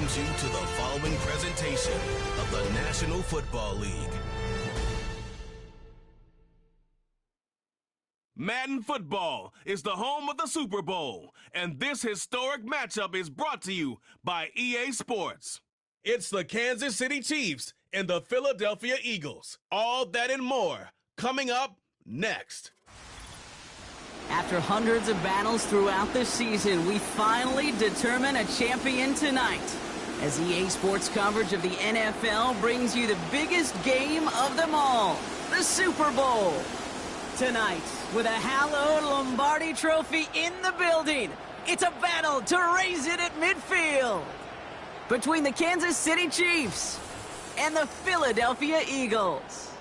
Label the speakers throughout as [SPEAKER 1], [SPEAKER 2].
[SPEAKER 1] welcomes you to the following presentation of the National Football League. Madden Football is the home of the Super Bowl, and this historic matchup is brought to you by EA Sports. It's the Kansas City Chiefs and the Philadelphia Eagles. All that and more coming up next.
[SPEAKER 2] After hundreds of battles throughout the season, we finally determine a champion tonight, as EA Sports coverage of the NFL brings you the biggest game of them all, the Super Bowl. Tonight, with a hallowed Lombardi trophy in the building, it's a battle to raise it at midfield between the Kansas City Chiefs and the Philadelphia Eagles.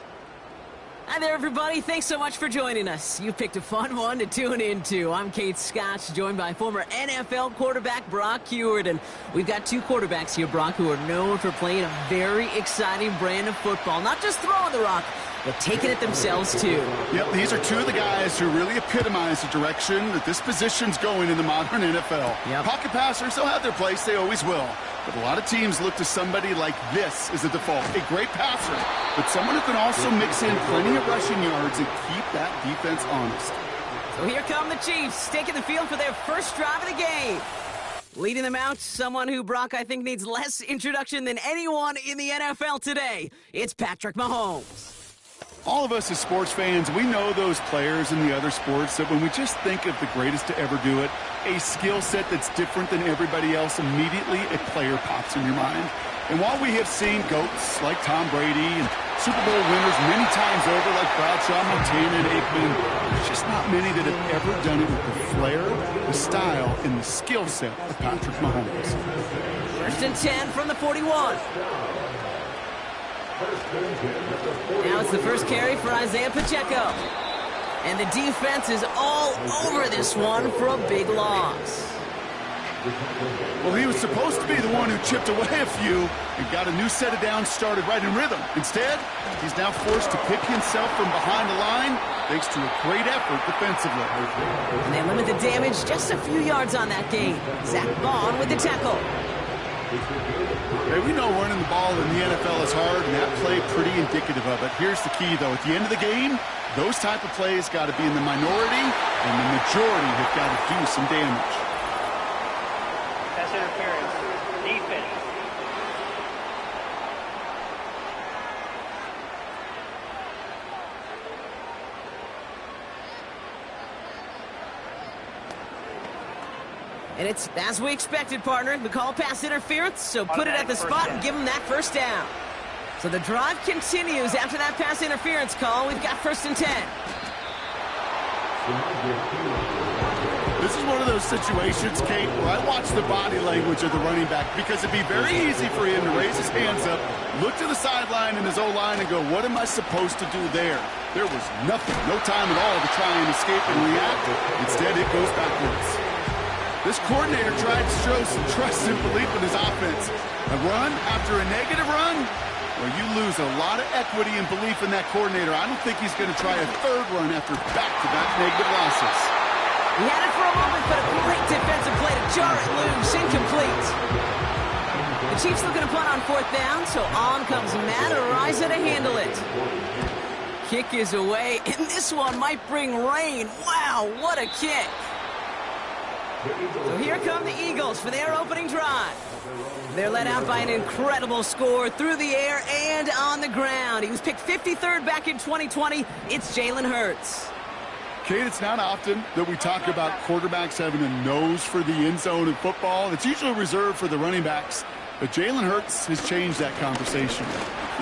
[SPEAKER 2] Hi there, everybody. Thanks so much for joining us. You picked a fun one to tune into. I'm Kate Scotch, joined by former NFL quarterback Brock Huard. And we've got two quarterbacks here, Brock, who are known for playing a very exciting brand of football. Not just throwing the rock, but taking it themselves, too.
[SPEAKER 3] Yep, these are two of the guys who really epitomize the direction that this position's going in the modern NFL.
[SPEAKER 2] Yep.
[SPEAKER 3] Pocket passers, they'll have their place. They always will. But a lot of teams look to somebody like this as a default. A great passer, but someone who can also mix in plenty of rushing yards and keep that defense honest.
[SPEAKER 2] So here come the Chiefs, taking the field for their first drive of the game. Leading them out, someone who, Brock, I think needs less introduction than anyone in the NFL today. It's Patrick Mahomes.
[SPEAKER 3] All of us as sports fans, we know those players in the other sports that when we just think of the greatest to ever do it, a skill set that's different than everybody else, immediately a player pops in your mind. And while we have seen GOATs like Tom Brady and Super Bowl winners many times over like Bradshaw, Montana, and Aikman, there's just not many that have ever done it with the flair, the style, and the skill set of Patrick Mahomes.
[SPEAKER 2] First and 10 from the 41. Now it's the first carry for Isaiah Pacheco. And the defense is all over this one for a big loss.
[SPEAKER 3] Well, he was supposed to be the one who chipped away a few and got a new set of downs started right in rhythm. Instead, he's now forced to pick himself from behind the line thanks to a great effort defensively.
[SPEAKER 2] And they limit the damage just a few yards on that gain. Zach Bond with the tackle.
[SPEAKER 3] Hey, we know running the ball in the NFL is hard, and that play pretty indicative of it. Here's the key, though. At the end of the game, those type of plays got to be in the minority, and the majority have got to do some damage.
[SPEAKER 4] Pass interference. Defense.
[SPEAKER 2] And it's as we expected, partner. We call pass interference, so put it at the spot and give them that first down. So the drive continues after that pass interference call. We've got first and 10.
[SPEAKER 3] This is one of those situations, Kate, where I watch the body language of the running back because it'd be very easy for him to raise his hands up, look to the sideline in his O-line and go, what am I supposed to do there? There was nothing, no time at all to try and escape and react. Instead, it goes backwards. This coordinator tried to show some trust and belief in his offense. A run after a negative run? Well, you lose a lot of equity and belief in that coordinator. I don't think he's going to try a third run after back-to-back negative losses.
[SPEAKER 2] He had it for a moment, but a great defensive play to jar it loose. Incomplete. The Chiefs looking to punt on fourth down, so on comes Matt Araiza to handle it. Kick is away, and this one might bring rain. Wow, what a kick. So here come the Eagles for their opening drive. They're led out by an incredible score through the air and on the ground. He was picked 53rd back in 2020. It's Jalen Hurts.
[SPEAKER 3] Kate, it's not often that we talk about quarterbacks having a nose for the end zone in football. It's usually reserved for the running backs. But Jalen Hurts has changed that conversation.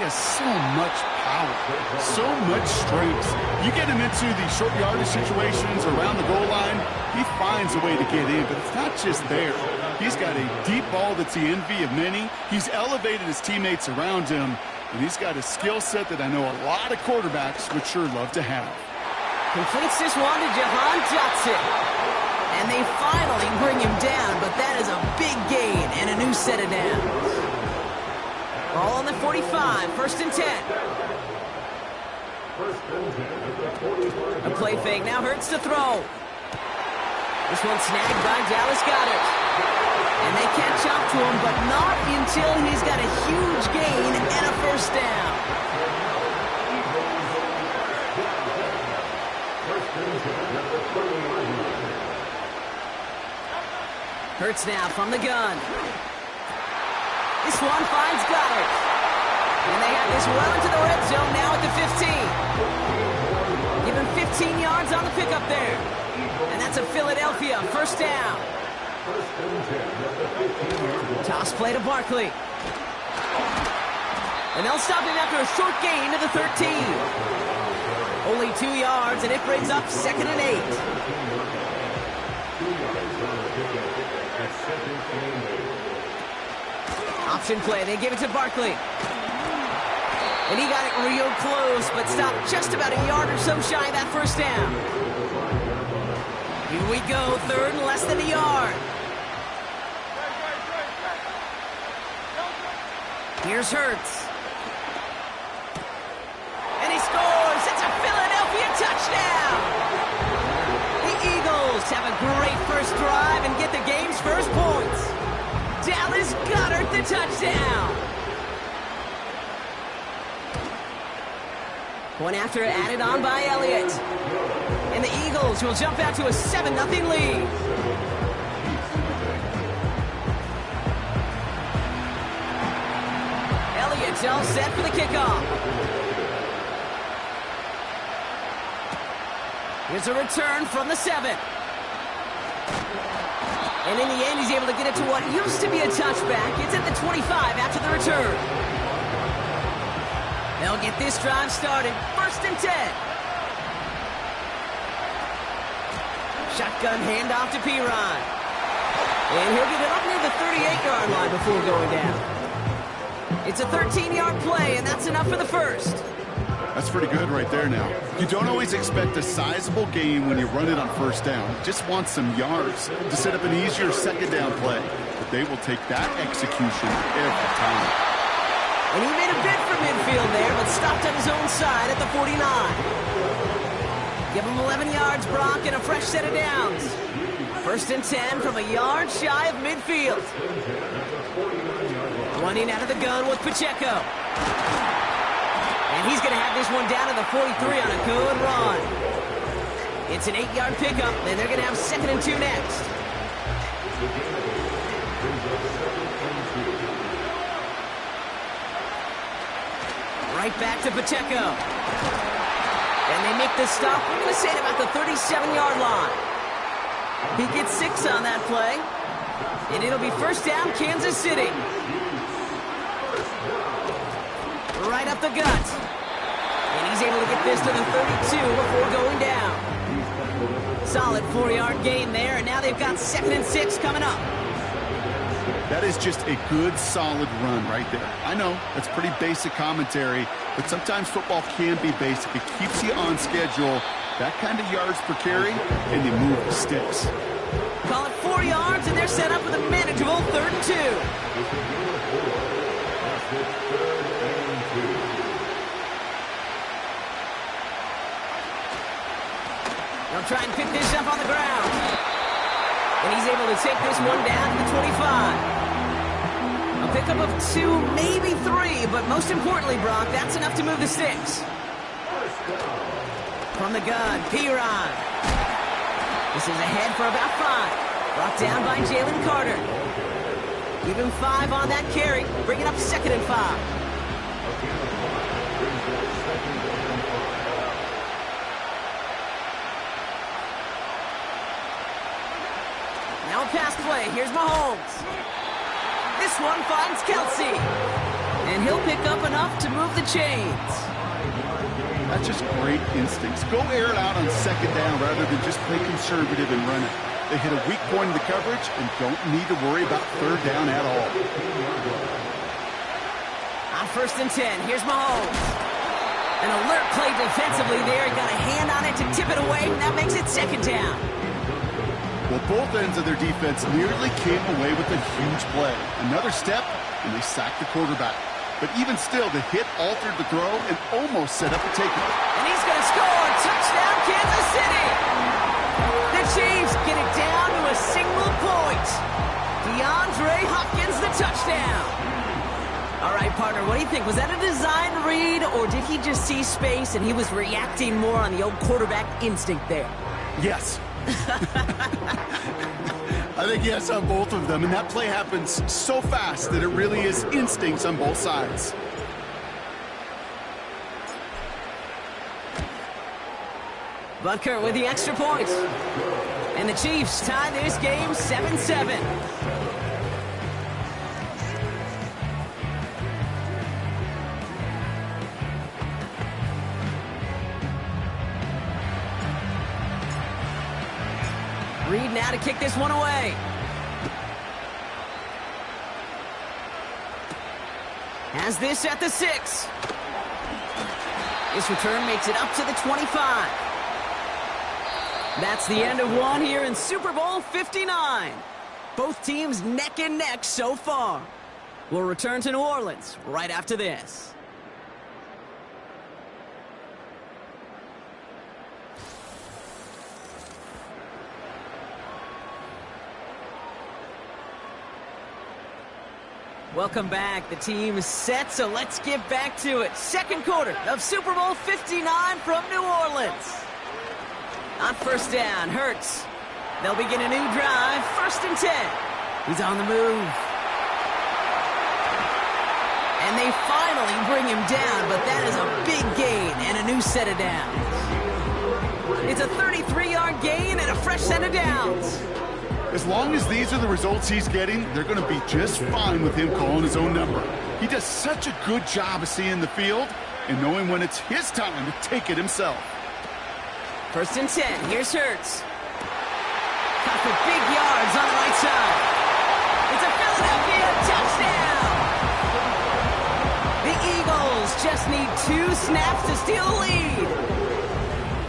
[SPEAKER 3] He has so much power, so much strength. You get him into the short yardage situations around the goal line, he finds a way to get in, but it's not just there. He's got a deep ball that's the envy of many. He's elevated his teammates around him, and he's got a skill set that I know a lot of quarterbacks would sure love to have.
[SPEAKER 2] Completes this one to Jahan Dotson. And they finally bring him down, but that is a big gain and a new set of downs. Ball on the 45, first and 10. A play fake, now Hurts to throw. This one snagged by Dallas Goedert. And they catch up to him, but not until he's got a huge gain and a first down. Hurts now from the gun. This one finds Goddard. And they have this well into the red zone now at the 15. Give him 15 yards on the pickup there. And that's a Philadelphia first down. Toss play to Barkley. And they'll stop him after a short gain to the 13. Only 2 yards, and it brings up 2nd and 8. Option play, they give it to Barkley. And he got it real close, but stopped just about a yard or so shy of that first down. Here we go, 3rd and less than a yard. Here's Hurts. And he scores! It's a Philadelphia touchdown! The Eagles have a great first drive and get the game's first points. Dallas Goedert the touchdown. Point after added on by Elliott. And the Eagles will jump out to a 7-0 lead. Elliott's all set for the kickoff. Here's a return from the 7. And in the end, he's able to get it to what used to be a touchback. It's at the 25 after the return. They'll get this drive started. 1st and 10. Shotgun handoff to Piron. And he'll get it up near the 38-yard line before going down. It's a 13-yard play, and that's enough for the first.
[SPEAKER 3] That's pretty good right there now. You don't always expect a sizable gain when you run it on 1st down. Just want some yards to set up an easier 2nd down play. But they will take that execution every time.
[SPEAKER 2] And he made a bid for midfield there, but stopped on his own side at the 49. Give him 11 yards, Brock, and a fresh set of downs. 1st and 10 from a yard shy of midfield. Running out of the gun with Pacheco. And he's going to have this one down to the 43 on a good run. It's an 8-yard pickup, and they're going to have 2nd and 2 next. Right back to Pacheco. And they make the stop, we're going to say at about the 37-yard line. He gets 6 on that play. And it'll be 1st down, Kansas City. Right up the gut. And he's able to get this to the 32 before going down. Solid 4-yard gain there, and now they've got 2nd and 6 coming up.
[SPEAKER 3] That is just a good, solid run right there. I know, that's pretty basic commentary, but sometimes football can be basic. It keeps you on schedule. That kind of yards per carry, and you move the sticks.
[SPEAKER 2] Call it 4 yards, and they're set up with a manageable 3rd and 2. They'll try and pick this up on the ground. And he's able to take this one down to the 25. A pickup of 2, maybe 3, but most importantly, Brock, that's enough to move the sticks. From the gun, Piron. This is ahead for about 5. Brought down by Jalen Carter. Give him 5 on that carry. Bring it up 2nd and 5. Now a pass play. Here's Mahomes. This one finds Kelsey. And he'll pick up enough to move the chains.
[SPEAKER 3] That's just great instincts. Go air it out on 2nd down rather than just play conservative and run it. They hit a weak point in the coverage and don't need to worry about 3rd down at all.
[SPEAKER 2] On 1st and 10, here's Mahomes. An alert play defensively there. He got a hand on it to tip it away, and that makes it 2nd down.
[SPEAKER 3] Well, both ends of their defense nearly came away with a huge play. Another step, and they sacked the quarterback. But even still, the hit altered the throw and almost set up a takeoff.
[SPEAKER 2] And he's going to score. Touchdown, Kansas City. The Chiefs get it down to a single point. DeAndre Hopkins, the touchdown. All right, partner, what do you think? Was that a design read, or did he just see space and he was reacting more on the old quarterback instinct there?
[SPEAKER 3] Yes. I think yes on both of them, and that play happens so fast that it really is instincts on both sides.
[SPEAKER 2] Butker with the extra point. And the Chiefs tie this game 7-7. Reed now to kick this one away. Has this at the 6. This return makes it up to the 25. That's the end of one here in Super Bowl 59. Both teams neck and neck so far. We'll return to New Orleans right after this. Welcome back. The team is set, so let's get back to it. Second quarter of Super Bowl 59 from New Orleans. On first down, Hurts. They'll begin a new drive, 1st and 10. He's on the move. And they finally bring him down, but that is a big gain and a new set of downs. It's a 33-yard gain and a fresh set of downs.
[SPEAKER 3] As long as these are the results he's getting, they're going to be just fine with him calling his own number. He does such a good job of seeing the field and knowing when it's his time to take it himself.
[SPEAKER 2] 1st and 10. Here's Hurts. Caught for big yards on the right side. It's a Philadelphia touchdown. The Eagles just need 2 snaps to steal the lead.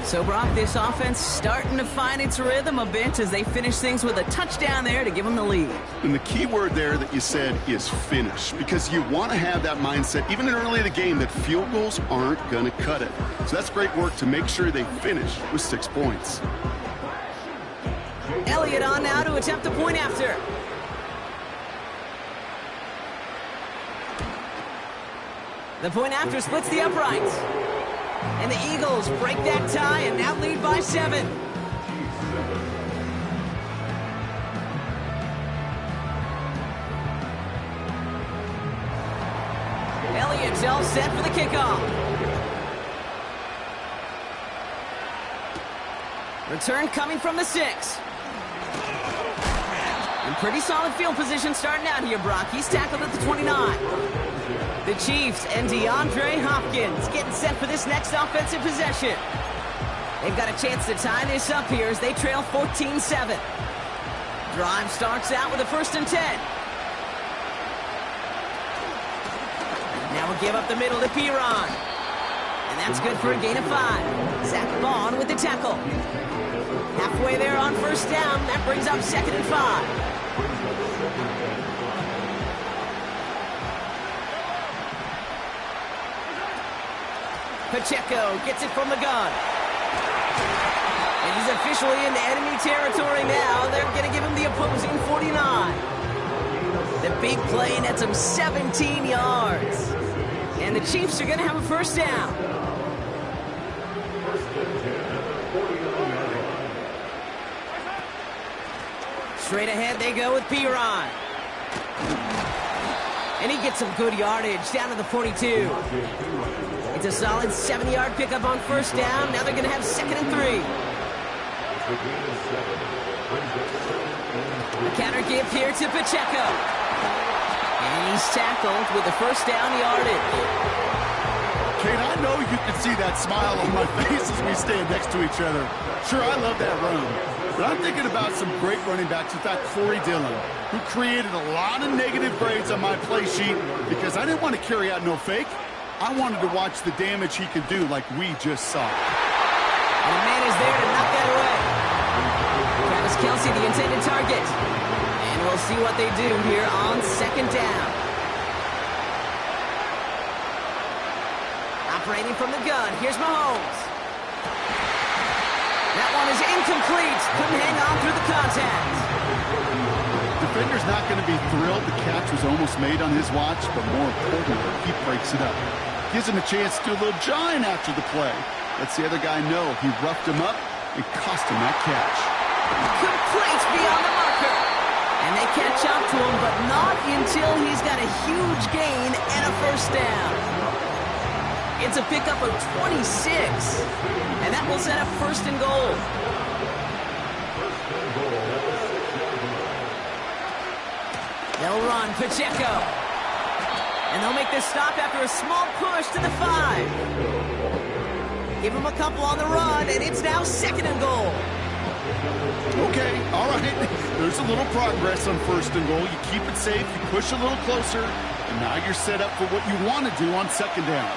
[SPEAKER 2] So, Brock, this offense starting to find its rhythm a bit as they finish things with a touchdown there to give them the lead.
[SPEAKER 3] And the key word there that you said is finish, because you want to have that mindset, even in early in the game, that field goals aren't going to cut it. So that's great work to make sure they finish with 6 points.
[SPEAKER 2] Elliott on now to attempt the point after. The point after splits the uprights. And the Eagles break that tie and now lead by 7. Elliott's all set for the kickoff. Return coming from the 6. And pretty solid field position starting out here, Brock. He's tackled at the 29. The Chiefs and DeAndre Hopkins getting set for this next offensive possession. They've got a chance to tie this up here as they trail 14-7. Drive starts out with a 1st and 10. Now we'll give up the middle to Piron. And that's good for a gain of 5. Zach Vaughn with the tackle. Halfway there on 1st down. That brings up 2nd and 5. Pacheco gets it from the gun. And he's officially into enemy territory now. They're going to give him the opposing 49. The big play nets him 17 yards. And the Chiefs are going to have a 1st down. Straight ahead they go with Piron. And he gets some good yardage down to the 42. It's a solid 70-yard pickup on 1st down. Now they're going to have 2nd and 3. A counter give here to Pacheco. And he's tackled with the 1st down yardage.
[SPEAKER 3] Kate, I know you can see that smile on my face as we stand next to each other. Sure, I love that run. But I'm thinking about some great running backs with that Corey Dillon, who created a lot of negative grades on my play sheet because I didn't want to carry out no fake. I wanted to watch the damage he could do like we just saw.
[SPEAKER 2] And a man is there to knock that away. Travis Kelce, the intended target. And we'll see what they do here on 2nd down. Operating from the gun, here's Mahomes. That one is incomplete. Couldn't hang on through the contact.
[SPEAKER 3] defender's not going to be thrilled. The catch was almost made on his watch, but more importantly, he breaks it up. Gives him a chance to do a little jawing after the play. Lets the other guy know he roughed him up and cost him that catch.
[SPEAKER 2] Complete beyond the marker. And they catch up to him, but not until he's got a huge gain and a first down. It's a pickup of 26, and that will set up first and goal. They'll run Pacheco. And they'll make this stop after a small push to the 5. Give him a couple on the run, and it's now second and goal.
[SPEAKER 3] Okay, all right. There's a little progress on first and goal. You keep it safe, you push a little closer, and now you're set up for what you want to do on second down.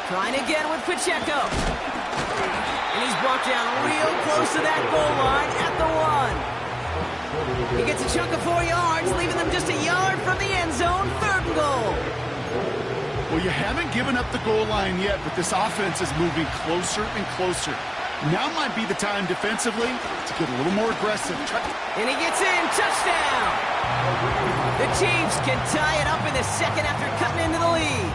[SPEAKER 2] Trying again with Pacheco. And he's brought down real close to that goal line at the 1. He gets a chunk of 4 yards, leaving them just a yard from the end zone. Third and goal.
[SPEAKER 3] Well, you haven't given up the goal line yet, but this offense is moving closer and closer. Now might be the time defensively to get a little more aggressive.
[SPEAKER 2] And he gets in. Touchdown. The Chiefs can tie it up in the second after cutting into the lead.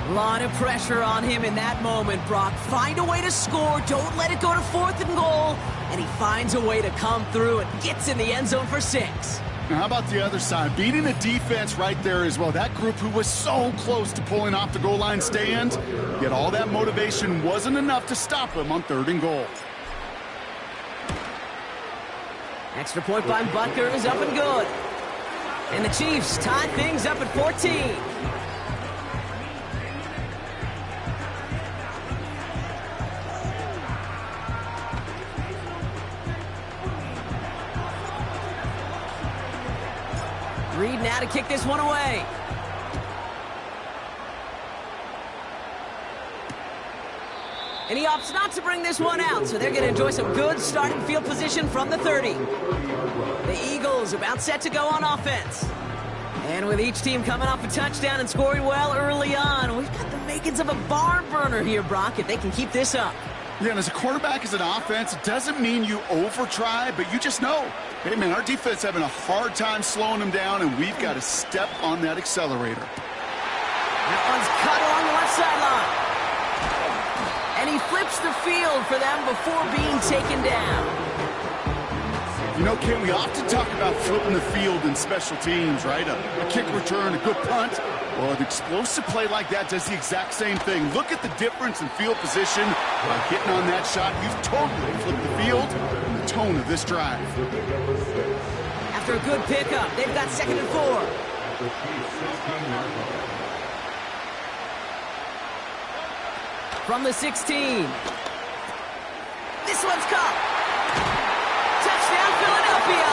[SPEAKER 2] A lot of pressure on him in that moment, Brock. Find a way to score. Don't let it go to fourth and goal. And he finds a way to come through and gets in the end zone for 6.
[SPEAKER 3] Now, how about the other side? Beating the defense right there as well. That group who was so close to pulling off the goal line stand, yet all that motivation wasn't enough to stop him on third and goal.
[SPEAKER 2] Extra point by Butker is up and good. And the Chiefs tie things up at 14. Reed now to kick this one away. And he opts not to bring this one out, so they're going to enjoy some good starting field position from the 30. The Eagles about set to go on offense. And with each team coming off a touchdown and scoring well early on, we've got the makings of a barn burner here, Brock, if they can keep this up.
[SPEAKER 3] Yeah, and as a quarterback, as an offense, it doesn't mean you over-try, but you just know, hey, man, our defense having a hard time slowing them down, and we've got to step on that accelerator.
[SPEAKER 2] That one's cut along the left sideline. And he flips the field for them before being taken down.
[SPEAKER 3] You know, Ken, we often talk about flipping the field in special teams, right? A kick return, a good punt. Well, an explosive play like that does the exact same thing. Look at the difference in field position. By hitting on that shot, you've totally flipped the field and the tone of this drive.
[SPEAKER 2] After a good pickup, they've got second and 4. From the 16. This one's caught. Touchdown, Philadelphia.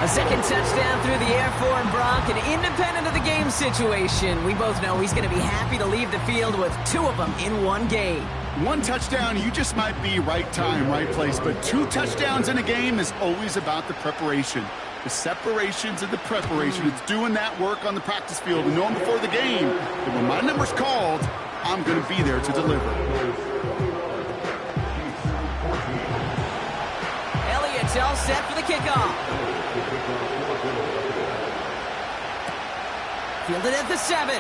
[SPEAKER 2] A second touchdown through the air for Brock, and independent of the game situation, we both know he's going to be happy to leave the field with 2 of them in one game.
[SPEAKER 3] One touchdown, you just might be right time, right place, but 2 touchdowns in a game is always about the preparation. The separations and the preparation. It's doing that work on the practice field and knowing before the game that when my number's called, I'm going to be there to deliver.
[SPEAKER 2] Elliott's all set for the kickoff. Fielded at the 7.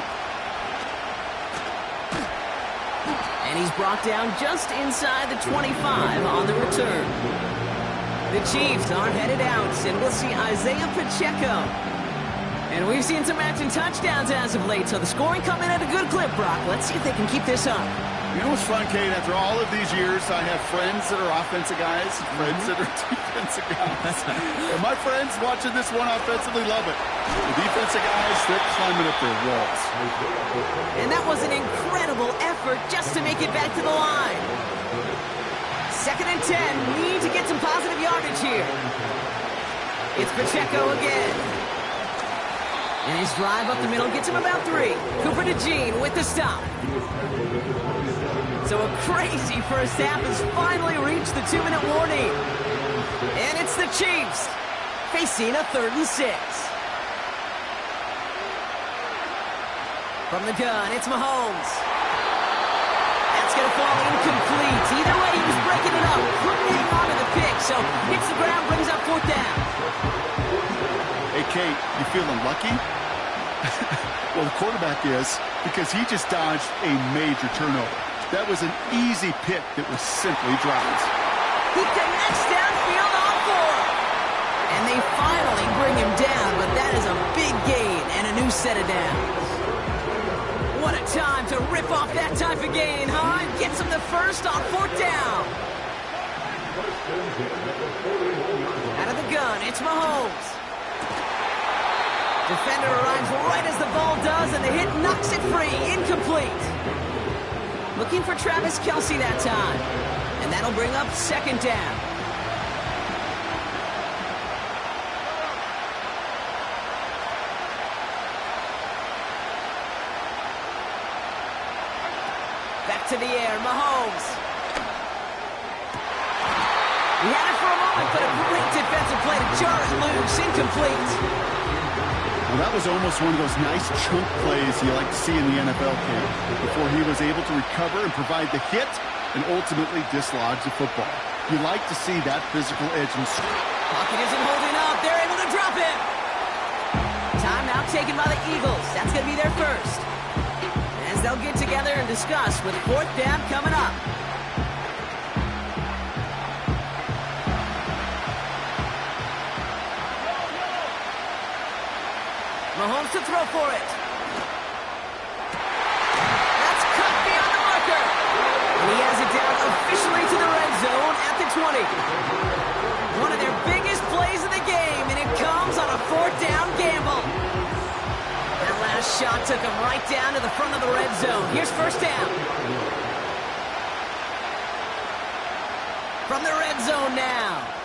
[SPEAKER 2] And he's brought down just inside the 25 on the return. The Chiefs are headed out, and we'll see Isaiah Pacheco. And we've seen some matching touchdowns as of late, so the scoring coming at a good clip, Brock. Let's see if they can keep this up.
[SPEAKER 3] You know what's fun, Kate? After all of these years, I have friends that are offensive guys, friends that are defensive guys. And my friends watching this one offensively love it. The defensive guys, they're climbing up their walls.
[SPEAKER 2] And that was an incredible effort just to make it back to the line. Second and 10. Need to get some positive yardage here. It's Pacheco again. And his drive up the middle gets him about 3. Cooper DeJean with the stop. So a crazy first half has finally reached the 2-minute warning. And it's the Chiefs facing a 3rd and 6. From the gun, it's Mahomes. That's going to fall incomplete. Either way, he was breaking it up. Couldn't hang on so hits the ground, brings up 4th down.
[SPEAKER 3] Hey, Kate, you feeling lucky? Well, the quarterback is, because he just dodged a major turnover. That was an easy pick that was simply dropped.
[SPEAKER 2] He connects downfield on 4. And they finally bring him down, but that is a big gain and a new set of downs. What a time to rip off that type of gain, huh? Gets him the first on 4th down. Out of the gun, it's Mahomes. Defender arrives right as the ball does, and the hit knocks it free. Incomplete. Looking for Travis Kelce that time. And that'll bring up 2nd down. Back to the air, Mahomes. He had it for a moment, but a great defensive play to jar it loose. Incomplete.
[SPEAKER 3] Well, that was almost one of those nice chunk plays you like to see in the NFL camp before he was able to recover and provide the hit and ultimately dislodge the football. You like to see that physical edge and
[SPEAKER 2] Pocket isn't holding up. They're able to drop him. Timeout taken by the Eagles. That's going to be their first. As they'll get together and discuss with 4th down coming up. Mahomes to throw for it. That's cut beyond the marker. And he has it down officially to the red zone at the 20. One of their biggest plays of the game, and it comes on a 4th down gamble. That last shot took him right down to the front of the red zone. Here's 1st down. From the red zone now.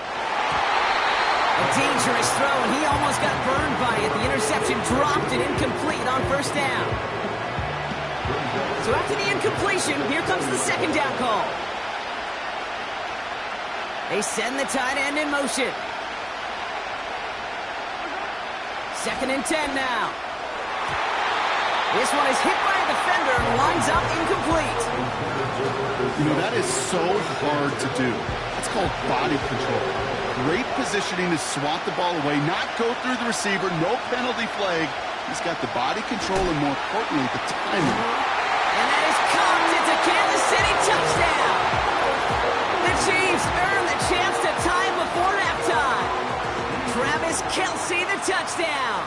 [SPEAKER 2] A dangerous throw, and he almost got burned by it. The interception dropped and incomplete on 1st down. So after the incompletion, here comes the 2nd down call. They send the tight end in motion. 2nd and 10 now. This one is hit by a defender and lines up incomplete.
[SPEAKER 3] You know, that is so hard to do. It's called body control. Great positioning to swat the ball away, not go through the receiver, no penalty flag. He's got the body control and, more importantly, the timing.
[SPEAKER 2] And that is caught. It's a Kansas City touchdown. The Chiefs earn the chance to tie before halftime. Travis Kelce, the touchdown.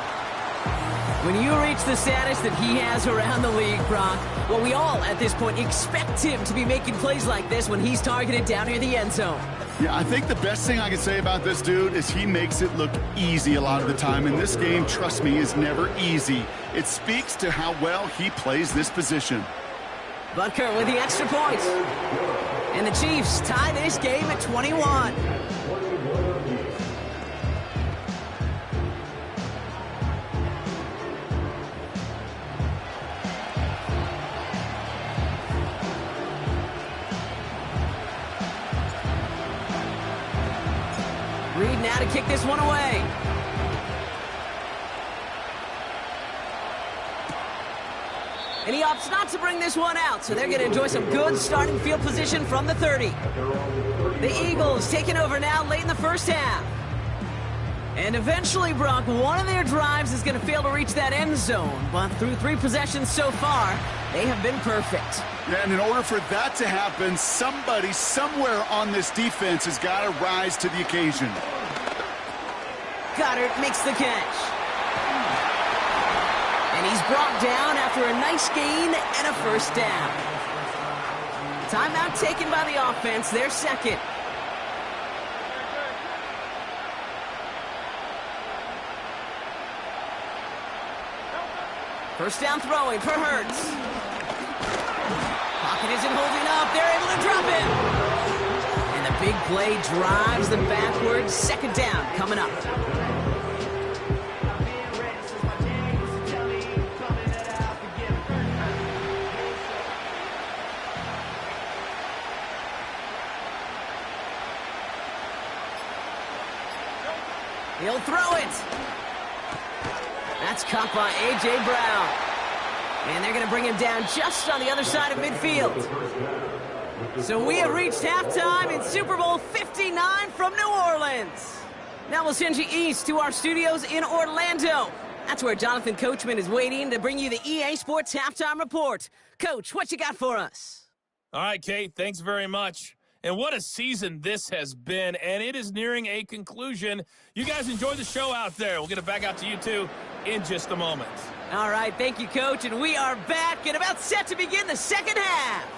[SPEAKER 2] When you reach the status that he has around the league, Brock, well, we all, at this point, expect him to be making plays like this when he's targeted down near the end zone.
[SPEAKER 3] Yeah, I think the best thing I can say about this dude is he makes it look easy a lot of the time. And this game, trust me, is never easy. It speaks to how well he plays this position.
[SPEAKER 2] Butker with the extra point. And the Chiefs tie this game at 21. Reed now to kick this one away. And he opts not to bring this one out, so they're going to enjoy some good starting field position from the 30. The Eagles taking over now late in the first half. And eventually, Brock, one of their drives is going to fail to reach that end zone. But through 3 possessions so far, they have been perfect.
[SPEAKER 3] Yeah, and in order for that to happen, somebody somewhere on this defense has got to rise to the occasion.
[SPEAKER 2] Goddard makes the catch. And he's brought down after a nice gain and a first down. Timeout taken by the offense, their second. First down throwing for Hurts. Pocket isn't holding up. They're able to drop him. And the big play drives them backwards. Second down coming up. He'll throw it. That's caught by A.J. Brown. And they're going to bring him down just on the other side of midfield. So we have reached halftime in Super Bowl 59 from New Orleans. Now we'll send you east to our studios in Orlando. That's where Jonathan Coachman is waiting to bring you the EA Sports Halftime Report. Coach, what you got for us?
[SPEAKER 5] All right, Kate, thanks very much. And what a season this has been, and it is nearing a conclusion. You guys enjoy the show out there. We'll get it back out to you, too, in just a moment.
[SPEAKER 2] All right, thank you, Coach, and we are back and about set to begin the second half.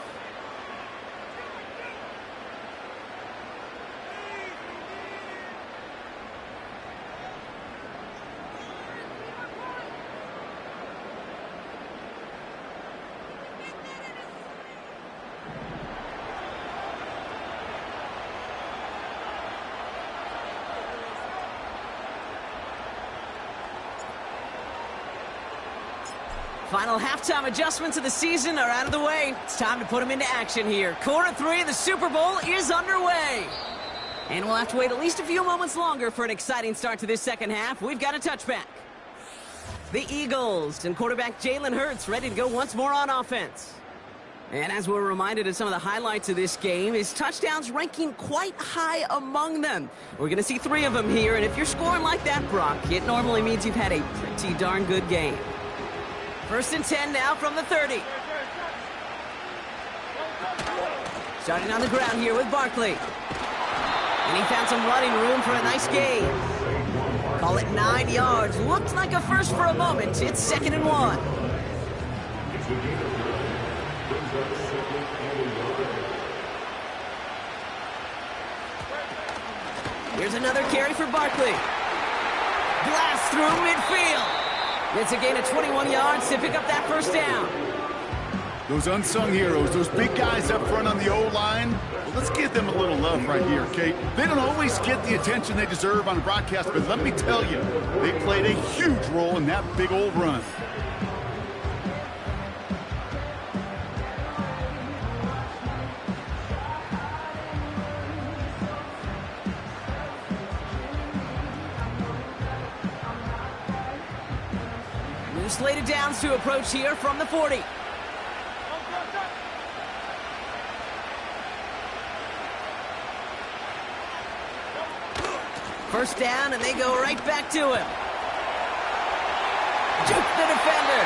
[SPEAKER 2] Final halftime adjustments of the season are out of the way. It's time to put them into action here. Quarter 3 of the Super Bowl is underway. And we'll have to wait at least a few moments longer for an exciting start to this second half. We've got a touchback. The Eagles and quarterback Jalen Hurts ready to go once more on offense. And as we're reminded of some of the highlights of this game, his touchdowns ranking quite high among them. We're going to see 3 of them here, and if you're scoring like that, Brock, it normally means you've had a pretty darn good game. 1st and 10 now from the 30. Starting on the ground here with Barkley. And he found some running room for a nice gain. Call it 9 yards. Looked like a first for a moment. It's 2nd and 1. Here's another carry for Barkley. Blast through midfield. It's a gain of 21 yards to pick up that first down.
[SPEAKER 3] Those unsung heroes, those big guys up front on the O-line, well, let's give them a little love right here, Kate. They don't always get the attention they deserve on broadcast, but let me tell you, they played a huge role in that big old run.
[SPEAKER 2] Slated downs to approach here from the 40. First down, and they go right back to him. Juke the defender.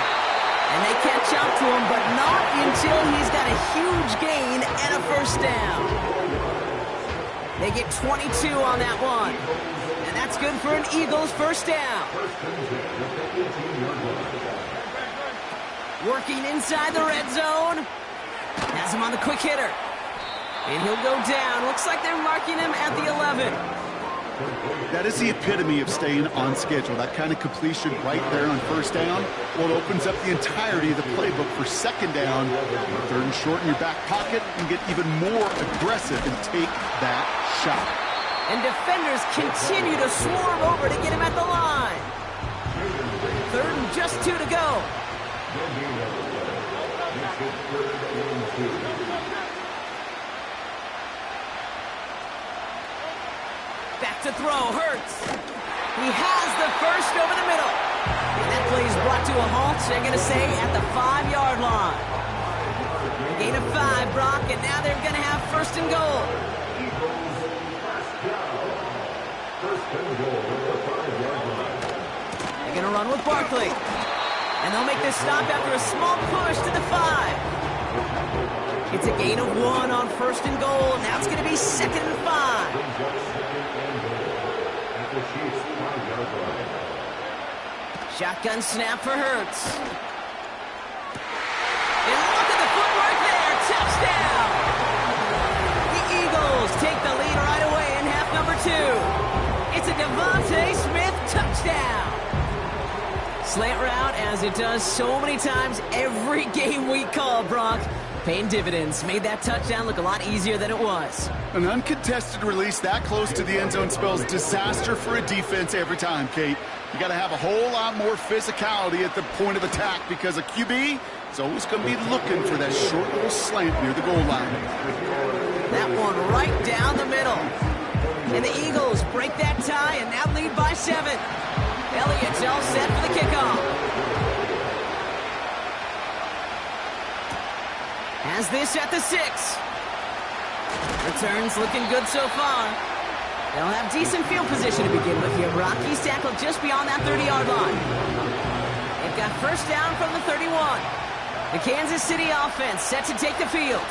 [SPEAKER 2] And they catch up to him, but not until he's got a huge gain and a first down. They get 22 on that one. And that's good for an Eagles first down. Working inside the red zone. Has him on the quick hitter. And he'll go down. Looks like they're marking him at the 11.
[SPEAKER 3] That is the epitome of staying on schedule. That kind of completion right there on first down. Well, it opens up the entirety of the playbook for second down. 3rd and short in your back pocket and get even more aggressive and take that shot.
[SPEAKER 2] And defenders continue to swarm over to get him at the line. 3rd and just 2 to go. Back to throw, Hurts. He has the first over the middle. And that play is brought to a halt, they're going to say, at the 5-yard line. Gain of 5, Brock, and now they're going to have 1st and goal. They're going to run with Barkley. And they'll make this stop after a small push to the 5. It's a gain of 1 on 1st and goal. Now it's going to be 2nd and 5. Shotgun snap for Hurts. And look at the footwork there. Touchdown! The Eagles take the lead right away in half number 2. It's a Devontae Smith touchdown. Slant route, as it does so many times every game we call, Brock. Paying dividends. Made that touchdown look a lot easier than it was.
[SPEAKER 3] An uncontested release that close to the end zone spells disaster for a defense every time, Kate. You got to have a whole lot more physicality at the point of attack because a QB is always going to be looking for that short little slant near the goal line.
[SPEAKER 2] That one right down the middle. And the Eagles break that tie and now lead by 7. Elliott's all set for the kickoff. Has this at the 6. Returns looking good so far. They'll have decent field position to begin with here. Rocky's tackled just beyond that 30-yard line. They've got first down from the 31. The Kansas City offense set to take the field.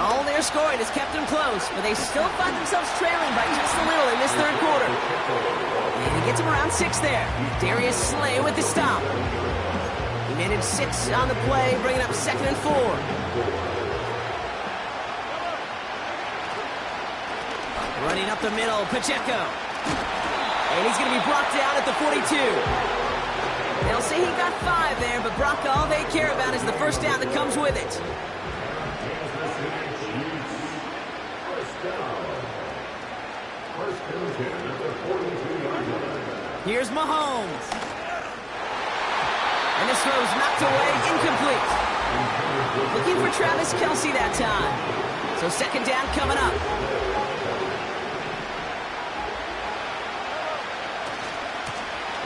[SPEAKER 2] All their scoring has kept them close, but they still find themselves trailing by just a little in this third quarter. And he gets them around 6 there. Darius Slay with the stop. He managed 6 on the play, bringing up 2nd and 4. Running up the middle, Pacheco. And he's going to be brought down at the 42. They'll say he got 5 there, but Brock, all they care about is the first down that comes with it. Here's Mahomes. And this throw's knocked away, incomplete. Looking for Travis Kelce that time. So second down coming up.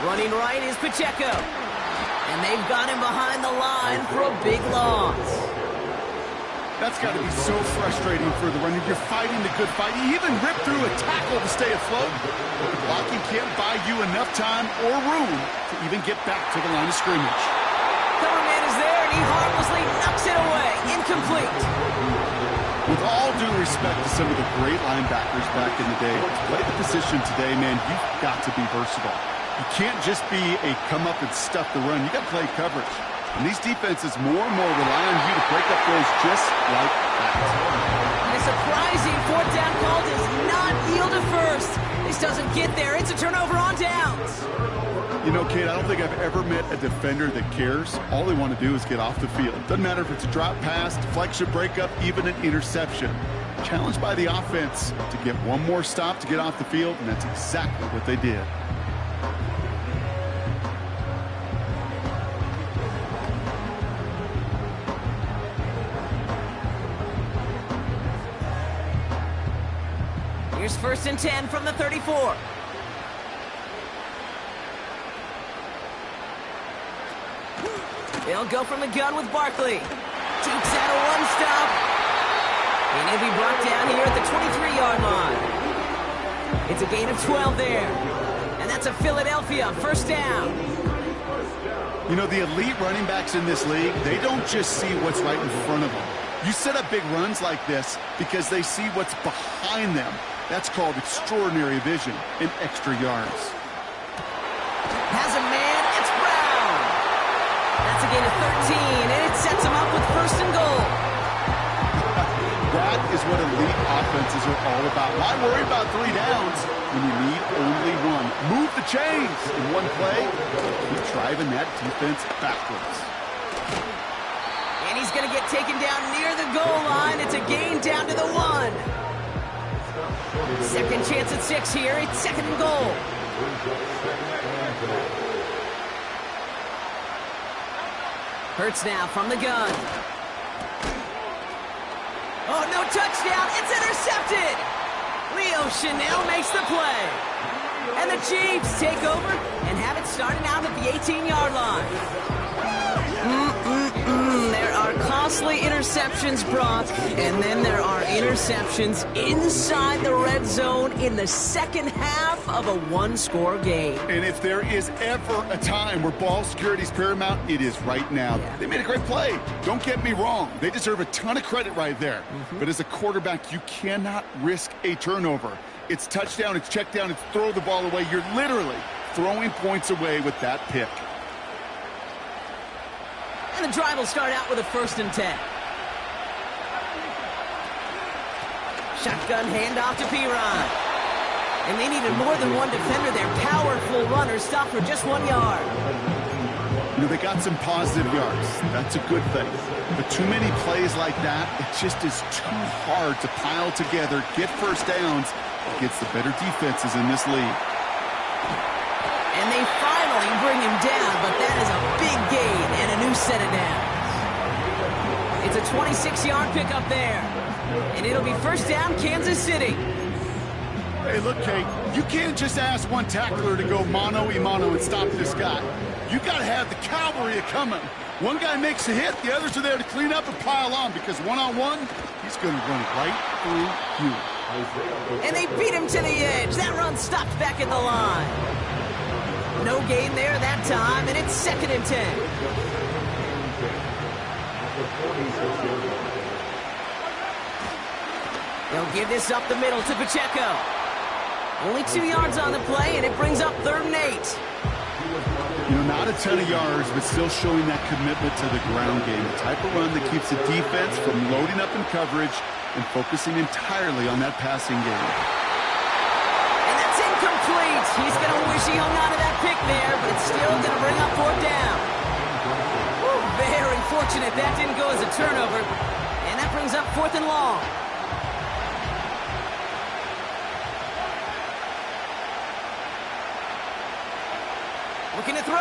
[SPEAKER 2] Running right is Pacheco. And they've got him behind the line for a big loss.
[SPEAKER 3] That's got to be so frustrating for the runner. You're fighting the good fight. You even rip through a tackle to stay afloat. But the blocking can't buy you enough time or room to even get back to the line of scrimmage.
[SPEAKER 2] Cover man is there, and he harmlessly knocks it away. Incomplete.
[SPEAKER 3] With all due respect to some of the great linebackers back in the day, to play the position today, man, you've got to be versatile. You can't just be a come up and stuff the run. You got to play coverage. And these defenses more and more rely on you to break up plays just like that.
[SPEAKER 2] And a surprising 4th down call does not yield a first. This doesn't get there. It's a turnover on downs.
[SPEAKER 3] You know, Kate, I don't think I've ever met a defender that cares. All they want to do is get off the field. Doesn't matter if it's a drop pass, deflection, breakup, even an interception. Challenged by the offense to get one more stop to get off the field, and that's exactly what they did.
[SPEAKER 2] Here's 1st and 10 from the 34. They'll go from the gun with Barkley. Takes out a one-stop. And he'll be brought down here at the 23-yard line. It's a gain of 12 there. And that's a Philadelphia first down.
[SPEAKER 3] You know, the elite running backs in this league, they don't just see what's right in front of them. You set up big runs like this because they see what's behind them. That's called extraordinary vision and extra yards.
[SPEAKER 2] Has a man, it's Brown. That's a gain of 13, and it sets him up with 1st and goal.
[SPEAKER 3] That is what elite offenses are all about. Why worry about 3 downs when you need only 1? Move the chains in one play. Keep driving that defense backwards.
[SPEAKER 2] And he's going to get taken down near the goal line. It's a gain down to the 1. Second chance at 6 here. It's 2nd and goal. Hurts now from the gun. Oh, no touchdown. It's intercepted. Leo Chanel makes the play. And the Chiefs take over and have it starting out at the 18-yard line. There are costly interceptions, Brock, and then there are interceptions inside the red zone in the second half of a 1-score game.
[SPEAKER 3] And if there is ever a time where ball security is paramount, it is right now. Yeah. They made a great play. Don't get me wrong. They deserve a ton of credit right there. But as a quarterback, you cannot risk a turnover. It's touchdown, it's check down, it's throw the ball away. You're literally throwing points away with that pick.
[SPEAKER 2] And the drive will start out with a 1st and 10. Shotgun handoff to Piron. And they needed more than one defender there. Powerful runner stopped for just 1 yard.
[SPEAKER 3] You know, they got some positive yards. That's a good thing. But too many plays like that, it just is too hard to pile together, get first downs against the better defenses in this league.
[SPEAKER 2] And they finally bring him down, but that is a big gain and a new set of downs. It's a 26-yard pickup there. And it'll be first down, Kansas City.
[SPEAKER 3] Hey, look, Kate, you can't just ask one tackler to go mano-a-mano and stop this guy. you got to have the cavalry coming. One guy makes a hit, the others are there to clean up and pile on, because one-on-one, he's going to run right through you.
[SPEAKER 2] And they beat him to the edge. That run stopped back at the line. No gain there that time, and it's 2nd and 10. They'll give this up the middle to Pacheco. Only 2 yards on the play, and it brings up 3rd and 8.
[SPEAKER 3] You know, not a ton of yards, but still showing that commitment to the ground game. The type of run that keeps the defense from loading up in coverage and focusing entirely on that passing game.
[SPEAKER 2] And that's incomplete. He's going to wish he hung on to that pick there, but it's still going to bring up 4th down. Woo, very fortunate that didn't go as a turnover. And that brings up 4th and long. Looking to throw.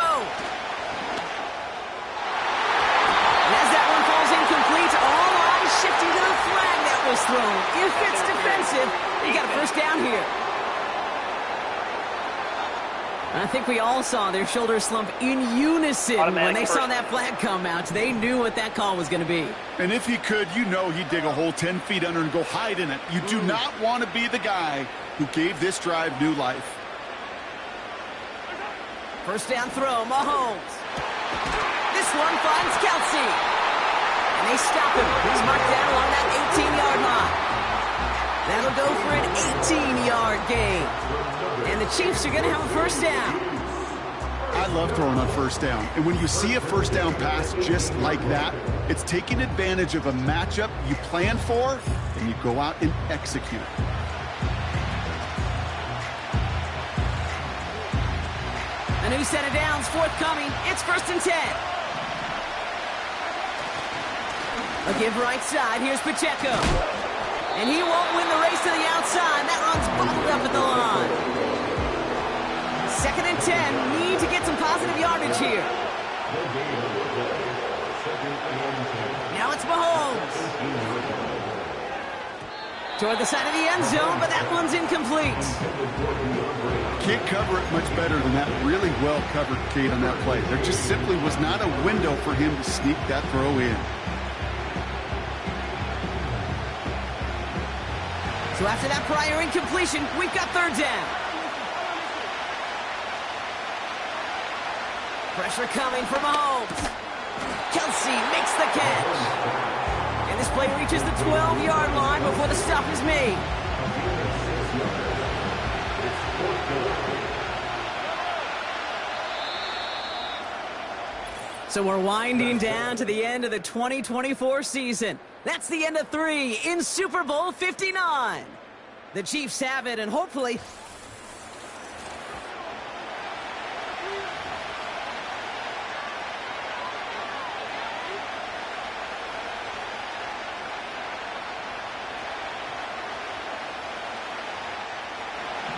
[SPEAKER 2] And as that one falls incomplete, all eyes shifting to the flag that was thrown. If it's defensive, you got a 1st down here. I think we all saw their shoulders slump in unison when they saw that flag come out. They knew what that call was going to be.
[SPEAKER 3] And if he could, you know he'd dig a hole 10 feet under and go hide in it. You do not want to be the guy who gave this drive new life.
[SPEAKER 2] 1st down throw, Mahomes. This one finds Kelsey. And they stop him. He's marked down along that 18-yard line. That'll go for an 18-yard gain. And the Chiefs are going to have a 1st down.
[SPEAKER 3] I love throwing on 1st down. And when you see a 1st down pass just like that, it's taking advantage of a matchup you plan for, and you go out and execute.
[SPEAKER 2] A new set of downs forthcoming. It's 1st and 10. A give right side. Here's Pacheco. And he won't win the race to the outside. That run's bottled up at the line. 2nd and 10. Need to get some positive yardage here. Now it's Mahomes. Toward the side of the end zone, but that one's incomplete.
[SPEAKER 3] Can't cover it much better than that. Really well covered, Kate, on that play. There just simply was not a window for him to sneak that throw in.
[SPEAKER 2] So after that prior incompletion, we've got 3rd down. Pressure coming from Mahomes. Kelsey makes the catch. And this play reaches the 12-yard line before the stop is made. So we're winding down to the end of the 2024 season. That's the end of 3 in Super Bowl 59. The Chiefs have it, and hopefully...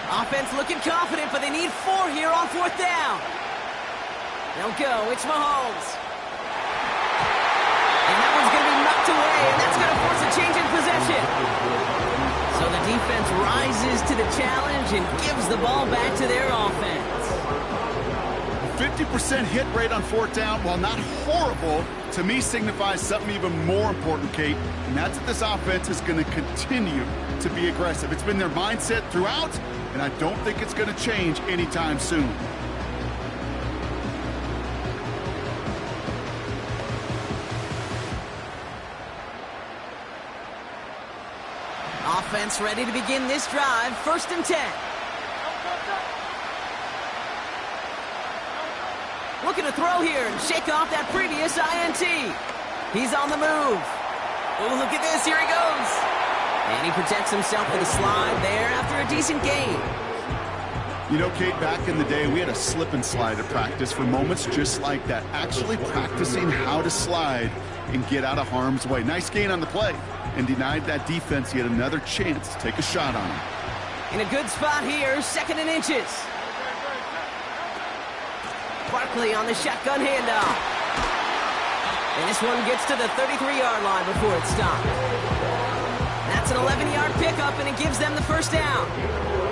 [SPEAKER 2] Offense looking confident, but they need 4 here on 4th down. They'll go. It's Mahomes. And that one's going to be knocked away, and that's going to force a change in possession. So the defense rises to the challenge and gives the ball back to their offense.
[SPEAKER 3] 50% hit rate on 4th down, while not horrible, to me signifies something even more important, Kate, and that's that this offense is going to continue to be aggressive. It's been their mindset throughout, and I don't think it's going to change anytime soon.
[SPEAKER 2] Offense ready to begin this drive. 1st and 10. Looking to throw here and shake off that previous INT. He's on the move. Oh, look at this. Here he goes. And he protects himself with a slide there after a decent gain.
[SPEAKER 3] You know, Kate, back in the day, we had a slip and slide at practice for moments just like that. Actually practicing how to slide and get out of harm's way. Nice gain on the play, and denied that defense yet another chance to take a shot on him.
[SPEAKER 2] In a good spot here, 2nd and inches. Barkley on the shotgun handoff. And this one gets to the 33-yard line before it's stopped. That's That's an 11-yard pickup, and it gives them the first down.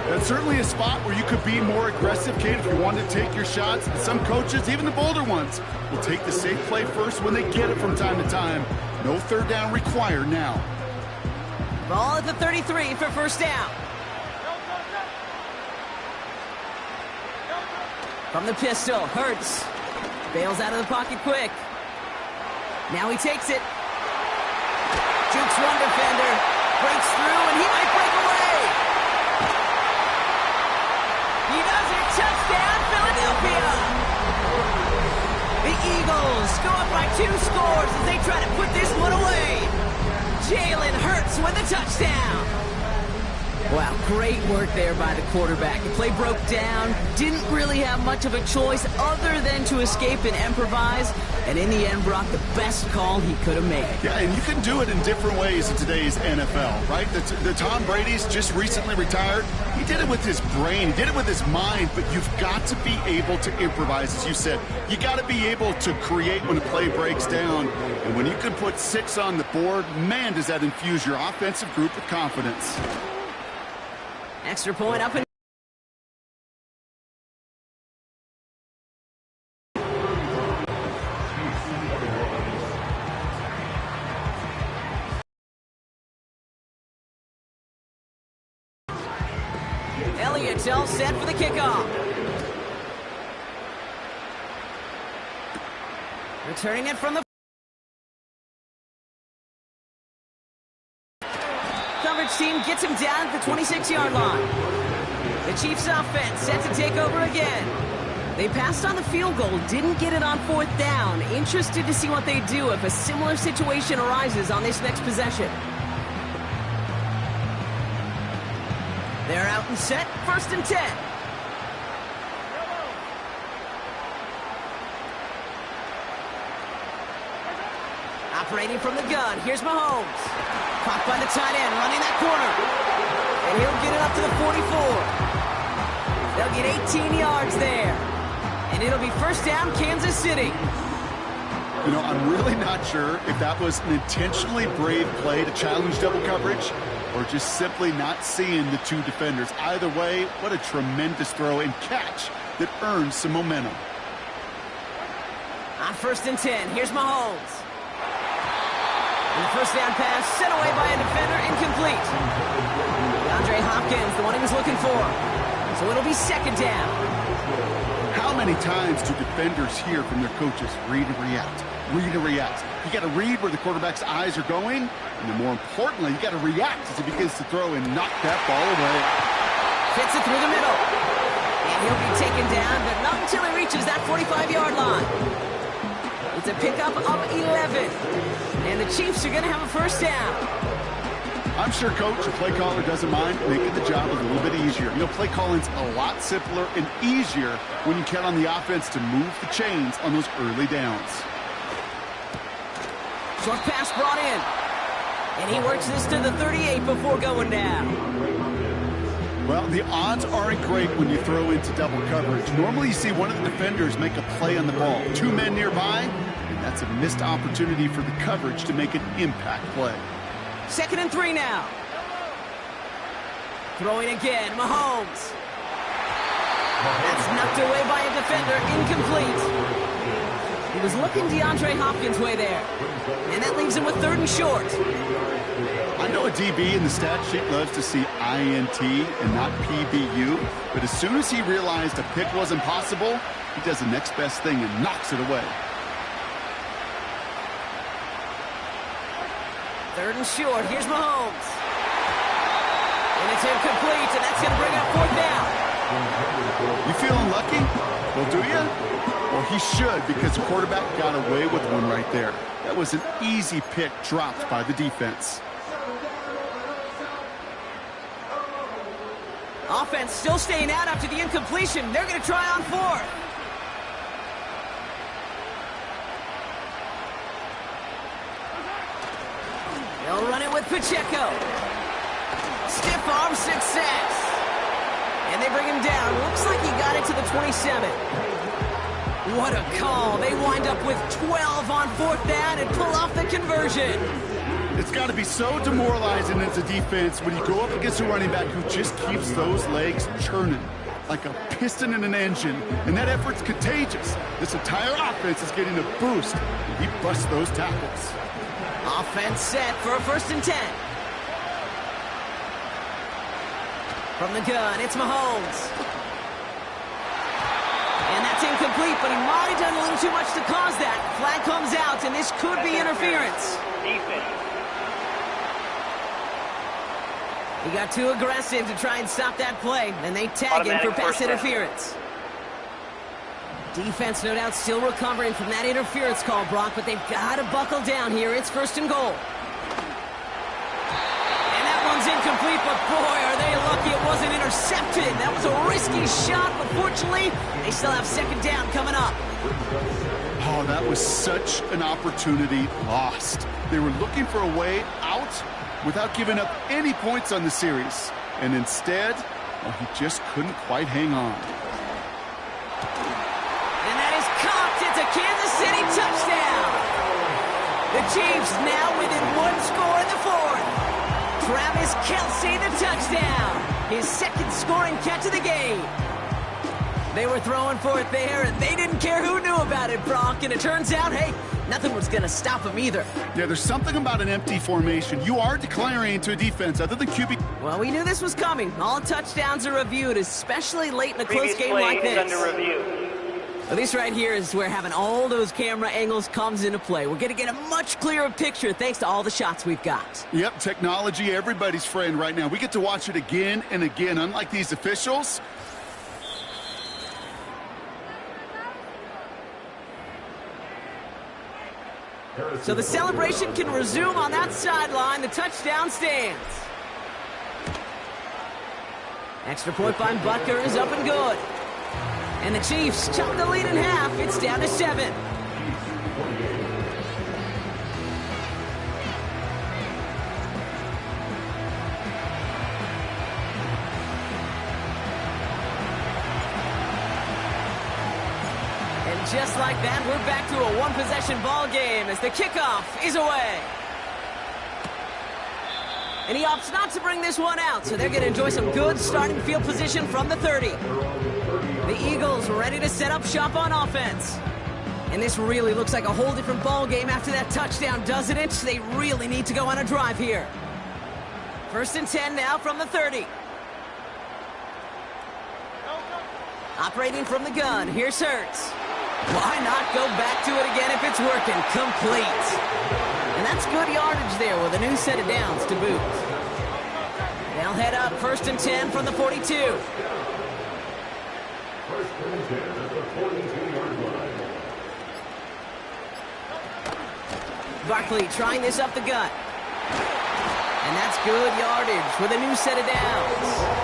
[SPEAKER 3] That's certainly a spot where you could be more aggressive, Kate, if you want to take your shots. And some coaches, even the bolder ones, will take the safe play first when they get it from time to time. No third down required now.
[SPEAKER 2] Ball at the 33 for first down. From the pistol, Hurts. Bails out of the pocket quick. Now he takes it. Jukes one defender. Breaks through, and he might break away. He does it. Touchdown, Philadelphia. The Eagles go up by 2 scores as they try to put this one away. Jalen Hurts with a touchdown. Wow, great work there by the quarterback. The play broke down, didn't really have much of a choice other than to escape and improvise, and in the end brought the best call he could have made.
[SPEAKER 3] Yeah, and you can do it in different ways in today's NFL, right? The Tom Brady's just recently retired. He did it with his brain, he did it with his mind, but you've got to be able to improvise, as you said. You got to be able to create when a play breaks down, and when you can put 6 on the board, man, does that infuse your offensive group with confidence.
[SPEAKER 2] Extra point up and Elliott's all set for the kickoff. Returning it from the coverage team gets him down at the 26-yard line. The Chiefs offense set to take over again. They passed on the field goal, didn't get it on 4th down. Interested to see what they do if a similar situation arises on this next possession. They're out and set, 1st and 10. Operating from the gun, here's Mahomes. Caught by the tight end, running that corner. And he'll get it up to the 44. They'll get 18 yards there. And it'll be first down, Kansas City.
[SPEAKER 3] You know, I'm really not sure if that was an intentionally brave play to challenge double coverage or just simply not seeing the 2 defenders. Either way, what a tremendous throw and catch that earns some momentum.
[SPEAKER 2] On 1st and 10, here's Mahomes. And the first down pass sent away by a defender, incomplete. DeAndre Hopkins, the one he was looking for. So it'll be 2nd down.
[SPEAKER 3] How many times do defenders hear from their coaches, read and react, read and react? You got to read where the quarterback's eyes are going, and then more importantly, you got to react as he begins to throw and knock that ball away.
[SPEAKER 2] Fits it through the middle. And he'll be taken down, but not until he reaches that 45-yard line. It's a pickup of 11. And the Chiefs are going to have a first down.
[SPEAKER 3] I'm sure coach or play caller doesn't mind making the job a little bit easier. You know, play calling's a lot simpler and easier when you count on the offense to move the chains on those early downs.
[SPEAKER 2] Short pass brought in. And he works this to the 38 before going down.
[SPEAKER 3] Well, the odds aren't great when you throw into double coverage. Normally you see one of the defenders make a play on the ball. 2 men nearby, and that's a missed opportunity for the coverage to make an impact play.
[SPEAKER 2] 2nd and 3 now. Throwing again, Mahomes. That's knocked away by a defender, incomplete. He was looking DeAndre Hopkins' way there. And that leaves him with 3rd and short.
[SPEAKER 3] I know a DB in the stat sheet loves to see INT and not PBU, but as soon as he realized a pick wasn't possible, he does the next best thing and knocks it away.
[SPEAKER 2] 3rd and short. Here's Mahomes. And it's incomplete, and that's going to bring up 4th down.
[SPEAKER 3] You feeling lucky? Well, do you? Well, he should, because the quarterback got away with one right there. That was an easy pick dropped by the defense.
[SPEAKER 2] Offense still staying out after the incompletion. They're going to try on 4th. They'll run it with Pacheco. Stiff arm success. And they bring him down. Looks like he got it to the 27. What a call. They wind up with 12 on 4th down and pull off the conversion.
[SPEAKER 3] It's got to be so demoralizing as a defense when you go up against a running back who just keeps those legs churning like a piston in an engine, and that effort's contagious. This entire offense is getting a boost, and he busts those tackles.
[SPEAKER 2] Offense set for a 1st and 10. From the gun, it's Mahomes. And that's incomplete, but he might have done a little too much to cause that. Flag comes out, and this could be interference.
[SPEAKER 4] Defense.
[SPEAKER 2] He got too aggressive to try and stop that play, and they tag him for pass interference. Defense, no doubt, still recovering from that interference call, Brock, but they've got to buckle down here. It's 1st and goal. And that one's incomplete, but boy, are they lucky it wasn't intercepted. That was a risky shot, but fortunately, they still have 2nd down coming up.
[SPEAKER 3] Oh, that was such an opportunity lost. They were looking for a way out without giving up any points on the series. And instead, well, he just couldn't quite hang on.
[SPEAKER 2] And that is caught. It's a Kansas City touchdown. The Chiefs now within 1 score in the 4th. Travis Kelce, the touchdown. His 2nd scoring catch of the game. They were throwing for it there, and they didn't care who knew about it, Brock. And it turns out, hey, nothing was going to stop him either.
[SPEAKER 3] Yeah, there's something about an empty formation. You are declaring to a defense other than QB.
[SPEAKER 2] Well, we knew this was coming. All touchdowns are reviewed, especially late in a close game like this.
[SPEAKER 4] Under review.
[SPEAKER 2] Well, this right here is where having all those camera angles comes into play. We're going to get a much clearer picture thanks to all the shots we've got.
[SPEAKER 3] Yep, technology, everybody's friend right now. We get to watch it again and again. Unlike these officials,
[SPEAKER 2] so the celebration can resume on that sideline. The touchdown stands. Extra point by Butker is up and good. And the Chiefs chop the lead in half. It's down to 7. And just like that, we're back to a one-possession ball game as the kickoff is away. And he opts not to bring this one out, so they're going to enjoy some good starting field position from the 30. The Eagles ready to set up shop on offense. And this really looks like a whole different ball game after that touchdown, doesn't it? They really need to go on a drive here. 1st and 10 now from the 30. Operating from the gun, here's Hurts. Why not go back to it again if it's working? Complete. And that's good yardage there with a new set of downs to boot. They'll head up 1st and 10 from the 42. Barkley trying this up the gut. And that's good yardage with a new set of downs.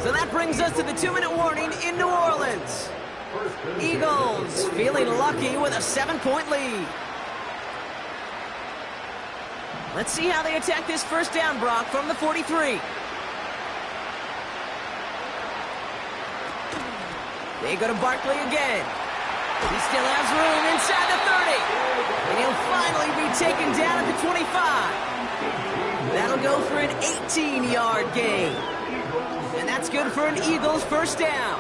[SPEAKER 2] So that brings us to the 2-minute warning in New Orleans. Eagles feeling lucky with a 7-point lead. Let's see how they attack this 1st down, Brock, from the 43. They go to Barkley again. He still has room inside the 30. And he'll finally be taken down at the 25. That'll go for an 18-yard gain. And that's good for an Eagles 1st down.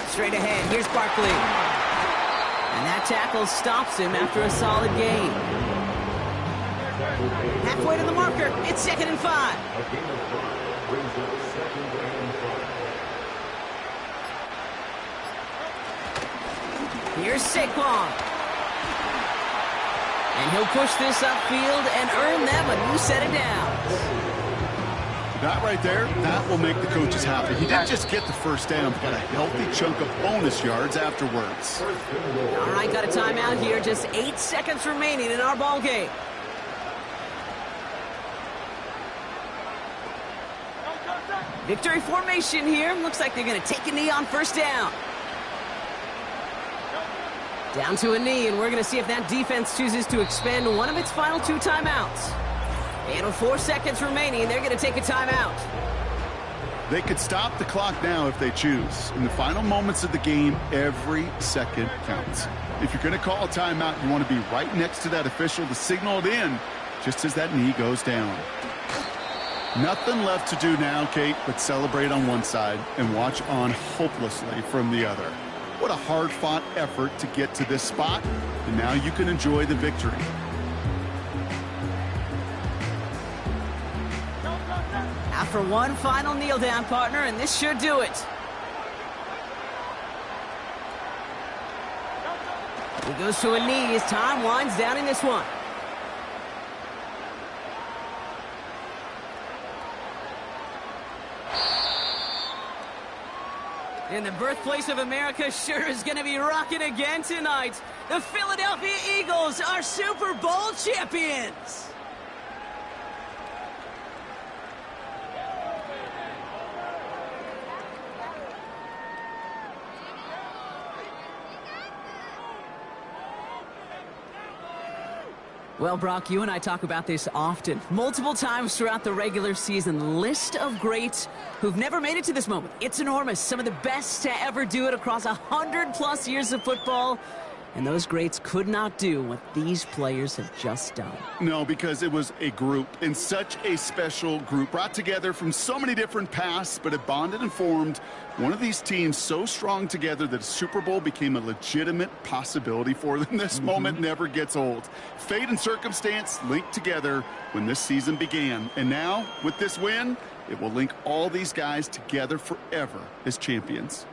[SPEAKER 2] Straight ahead, here's Barkley. And that tackle stops him after a solid gain. Halfway to the marker, it's 2nd and 5. Here's Saquon. And he'll push this upfield and earn them a new set of downs.
[SPEAKER 3] that right there, that will make the coaches happy. He didn't just get the 1st down, but got a healthy chunk of bonus yards afterwards.
[SPEAKER 2] All right, got a timeout here. Just 8 seconds remaining in our ball game. Victory formation here. Looks like they're going to take a knee on 1st down. Down to a knee, and we're going to see if that defense chooses to expend one of its final 2 timeouts. And with 4 seconds remaining, they're going to take a timeout.
[SPEAKER 3] They could stop the clock now if they choose. In the final moments of the game, every second counts. If you're going to call a timeout, you want to be right next to that official to signal it in just as that knee goes down. Nothing left to do now, Kate, but celebrate on one side and watch on hopelessly from the other. What a hard-fought effort to get to this spot, and now you can enjoy the victory.
[SPEAKER 2] After one final kneel down, partner, and this should do it. He goes to a knee as time winds down in this one. And the birthplace of America sure is going to be rocking again tonight. The Philadelphia Eagles are Super Bowl champions. Well, Brock, you and I talk about this often, multiple times throughout the regular season. List of greats who've never made it to this moment. It's enormous. Some of the best to ever do it across 100+ years of football. And those greats could not do what these players have just done.
[SPEAKER 3] No, because it was a group, and such a special group, brought together from so many different paths, but it bonded and formed one of these teams so strong together that a Super Bowl became a legitimate possibility for them. This moment never gets old. Fate and circumstance linked together when this season began. And now, with this win, it will link all these guys together forever as champions.